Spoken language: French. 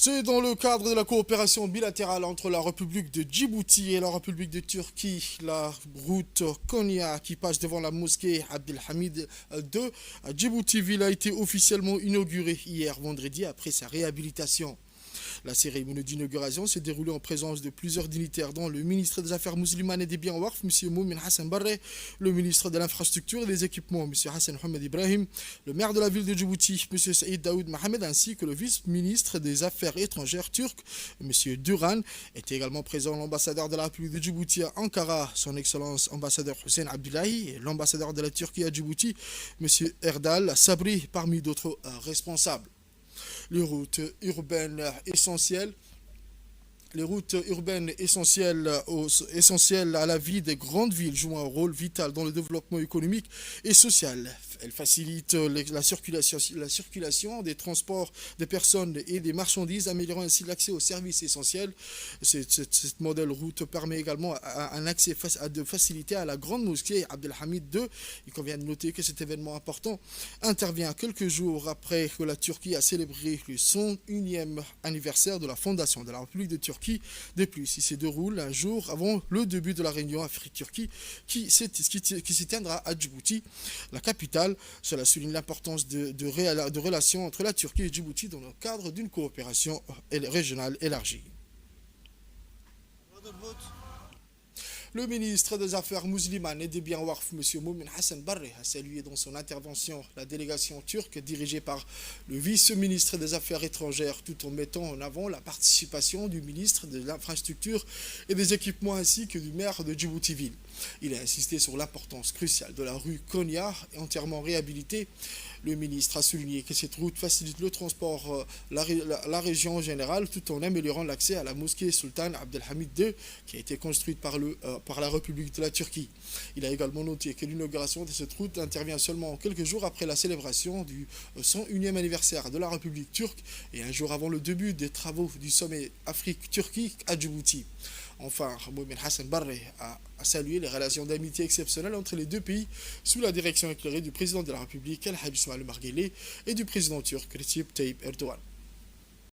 C'est dans le cadre de la coopération bilatérale entre la République de Djibouti et la République de Turquie, la route Konya qui passe devant la mosquée Abdelhamid II à Djibouti-Ville a été officiellement inaugurée hier vendredi après sa réhabilitation. La cérémonie d'inauguration s'est déroulée en présence de plusieurs dignitaires, dont le ministre des Affaires musulmanes et des biens Waqf, M. Moumin Hassan Barre, le ministre de l'Infrastructure et des Équipements, M. Hassan Mohamed Ibrahim, le maire de la ville de Djibouti, M. Saïd Daoud Mohamed, ainsi que le vice-ministre des Affaires étrangères turc, M. Duran. Était également présent l'ambassadeur de la République de Djibouti à Ankara, son Excellence ambassadeur Hussein Abdullahi, et l'ambassadeur de la Turquie à Djibouti, M. Erdal Sabri, parmi d'autres responsables. Les routes urbaines essentielles les routes urbaines essentielles à la vie des grandes villes jouent un rôle vital dans le développement économique et social. Elles facilitent la circulation des transports des personnes et des marchandises, améliorant ainsi l'accès aux services essentiels. Ce modèle route permet également un accès de facilité à la grande mosquée Abdelhamid II. Il convient de noter que cet événement important intervient quelques jours après que la Turquie a célébré le 101e anniversaire de la fondation de la République de Turquie. De plus, il se déroule un jour avant le début de la réunion Afrique-Turquie qui s'éteindra à Djibouti, la capitale. Cela souligne l'importance de relations entre la Turquie et Djibouti dans le cadre d'une coopération régionale élargie. Le ministre des Affaires musulmanes et des biens Waqf, M. Moumin Hassan Barre, a salué dans son intervention la délégation turque dirigée par le vice-ministre des Affaires étrangères, tout en mettant en avant la participation du ministre de l'Infrastructure et des Équipements ainsi que du maire de Djibouti-Ville. Il a insisté sur l'importance cruciale de la rue Konya, entièrement réhabilitée. Le ministre a souligné que cette route facilite le transport la région en général, tout en améliorant l'accès à la mosquée Sultan Abdelhamid II, qui a été construite par la République de la Turquie. Il a également noté que l'inauguration de cette route intervient seulement quelques jours après la célébration du 101e anniversaire de la République turque et un jour avant le début des travaux du sommet Afrique-Turquie à Djibouti. Enfin, Moumin Hassan Barre a salué les relations d'amitié exceptionnelles entre les deux pays sous la direction éclairée du président de la République, El Hadj Ismail Marguerite, et du président turc, Recep Tayyip Erdogan.